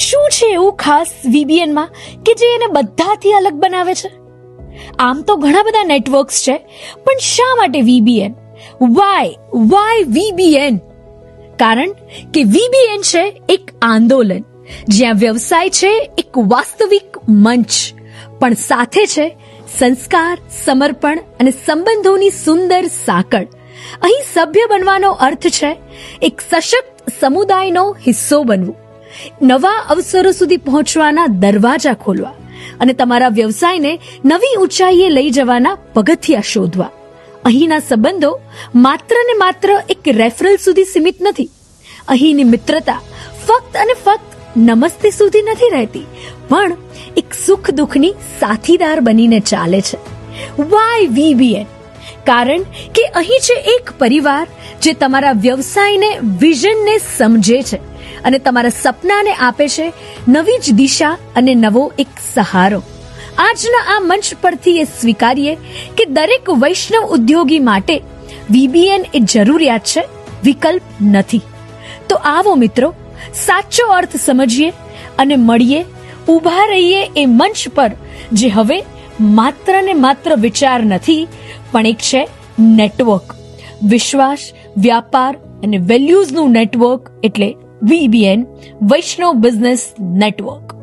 શું છે એવું ખાસ વીબીએનમાં કે જે એને બધાથી અલગ બનાવે છે? આમ તો ઘણા બધા નેટવર્ક્સ છે, પણ શા માટે વીબીએન? વાય વીબીએન? કારણ કે વીબીએન છે એક આંદોલન, જ્યાં વ્યવસાય છે એક વાસ્તવિક મંચ, પણ સાથે છે સંસ્કાર, સમર્પણ અને સંબંધોની સુંદર સાંકળ. અહીં સભ્ય બનવાનો અર્થ છે એક સશક્ત સમુદાયનો હિસ્સો બનવું, નવા અવસરો સુધી પહોંચવાના દરવાજા ખોલવા અને તમારા વ્યવસાયને નવી ઊંચાઈએ લઈ જવાના પગથિયા શોધવા. અહીંના સંબંધો માત્ર ને માત્ર એક રેફરલ સુધી સીમિત નથી. અહીંની મિત્રતા ફક્ત અને ફક્ત નમસ્તે સુધી નથી રહેતી, પણ એક સુખ દુઃખની સાથીદાર બનીને ચાલે છે. વાય વીબીએન? કારણ કે અહીં છે એક પરિવાર જે તમારા વ્યવસાયને, વિઝનને સમજે છે અને તમારા સપનાને આપે છે નવી જ દિશા અને નવો એક સહારો. આજના આ મંચ પરથી એ સ્વીકારીએ કે દરેક વૈષ્ણવ ઉદ્યોગી માટે વીબીએન એ જરૂરિયાત છે, વિકલ્પ નથી. તો આવો મિત્રો, સાચો અર્થ સમજીએ અને મળીએ, ઊભા રહીએ એ મંચ પર જે હવે માત્ર ને માત્ર વિચાર નથી, પણ એક છે નેટવર્ક. વિશ્વાસ, વ્યાપાર અને વેલ્યુઝનું નેટવર્ક એટલે વીબીએન, વૈષ્ણવ બિઝનેસ નેટવર્ક.